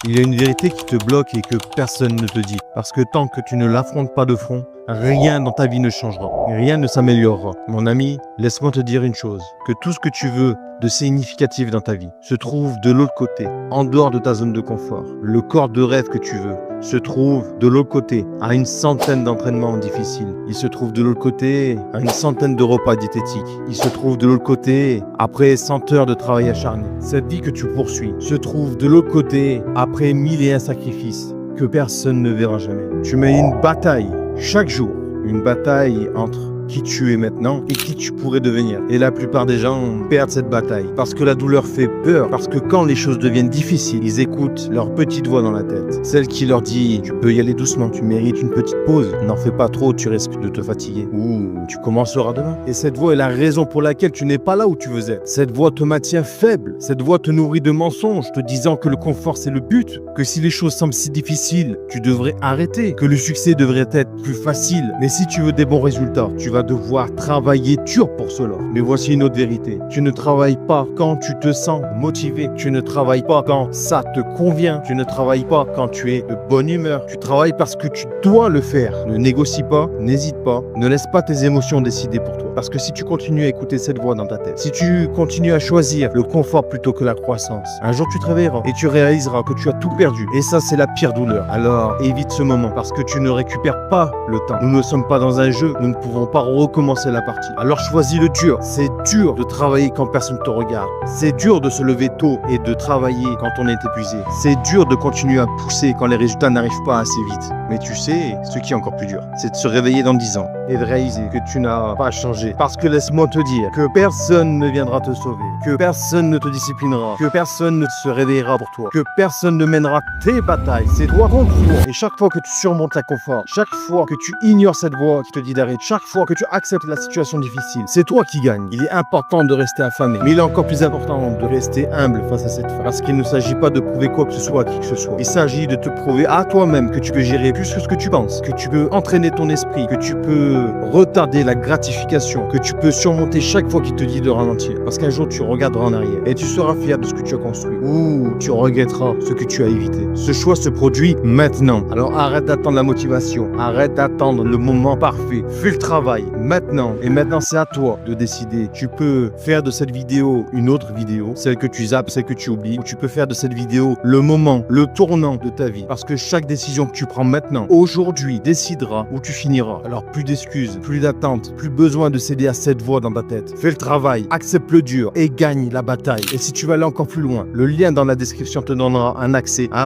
Il y a une vérité qui te bloque et que personne ne te dit. Parce que tant que tu ne l'affrontes pas de front, rien dans ta vie ne changera. Rien ne s'améliorera. Mon ami, laisse-moi te dire une chose. Que tout ce que tu veux de significatif dans ta vie se trouve de l'autre côté, en dehors de ta zone de confort. Le corps de rêve que tu veux se trouve de l'autre côté, à une centaine d'entraînements difficiles. Il se trouve de l'autre côté, à une centaine de repas diététiques. Il se trouve de l'autre côté, après 100 heures de travail acharné. Cette vie que tu poursuis se trouve de l'autre côté, après 1001 sacrifices que personne ne verra jamais. Tu mets une bataille chaque jour, une bataille entre qui tu es maintenant et qui tu pourrais devenir. Et la plupart des gens perdent cette bataille parce que la douleur fait peur, parce que quand les choses deviennent difficiles, ils écoutent leur petite voix dans la tête. Celle qui leur dit « Tu peux y aller doucement, tu mérites une petite pause, n'en fais pas trop, tu risques de te fatiguer. » Ou « Tu commenceras demain. » Et cette voix est la raison pour laquelle tu n'es pas là où tu veux être. Cette voix te maintient faible. Cette voix te nourrit de mensonges, te disant que le confort c'est le but, que si les choses semblent si difficiles, tu devrais arrêter, que le succès devrait être plus facile. Mais si tu veux des bons résultats, tu vas devoir travailler dur pour cela. Mais voici une autre vérité. Tu ne travailles pas quand tu te sens motivé. Tu ne travailles pas quand ça te convient. Tu ne travailles pas quand tu es de bonne humeur. Tu travailles parce que tu dois le faire. Ne négocie pas, n'hésite pas, ne laisse pas tes émotions décider pour toi. Parce que si tu continues à écouter cette voix dans ta tête, si tu continues à choisir le confort plutôt que la croissance, un jour tu te réveilleras et tu réaliseras que tu as tout perdu. Et ça, c'est la pire douleur. Alors, évite ce moment parce que tu ne récupères pas le temps. Nous ne sommes pas dans un jeu. Nous ne pouvons pas recommencer la partie. Alors choisis le dur. C'est dur de travailler quand personne te regarde. C'est dur de se lever tôt et de travailler quand on est épuisé. C'est dur de continuer à pousser quand les résultats n'arrivent pas assez vite. Mais tu sais, ce qui est encore plus dur, c'est de se réveiller dans 10 ans et de réaliser que tu n'as pas changé. Parce que laisse-moi te dire que personne ne viendra te sauver, que personne ne te disciplinera, que personne ne se réveillera pour toi, que personne ne mènera tes batailles. C'est toi contre toi. Et chaque fois que tu surmontes la confort, chaque fois que tu ignores cette voix qui te dit d'arrêter, chaque fois que tu acceptes la situation difficile, c'est toi qui gagne. Il est important de rester affamé, mais il est encore plus important de rester humble face à cette faim. Parce qu'il ne s'agit pas de prouver quoi que ce soit à qui que ce soit. Il s'agit de te prouver à toi-même que tu peux gérer plus que ce que tu penses, que tu peux entraîner ton esprit, que tu peux retarder la gratification, que tu peux surmonter chaque fois qu'il te dit de ralentir. Parce qu'un jour, tu regarderas en arrière et tu seras fier de ce que tu as construit. Ou tu regretteras ce que tu as évité. Ce choix se produit maintenant. Alors arrête d'attendre la motivation. Arrête d'attendre le moment parfait. Fais le travail maintenant. Et maintenant, c'est à toi de décider. Tu peux faire de cette vidéo une autre vidéo, celle que tu zappes, celle que tu oublies. Ou tu peux faire de cette vidéo le moment, le tournant de ta vie. Parce que chaque décision que tu prends maintenant, aujourd'hui, décidera où tu finiras. Alors plus d'excuses, plus d'attente, plus besoin de céder à cette voix dans ta tête. Fais le travail, accepte le dur et gagne la bataille. Et si tu veux aller encore plus loin, le lien dans la description te donnera un accès à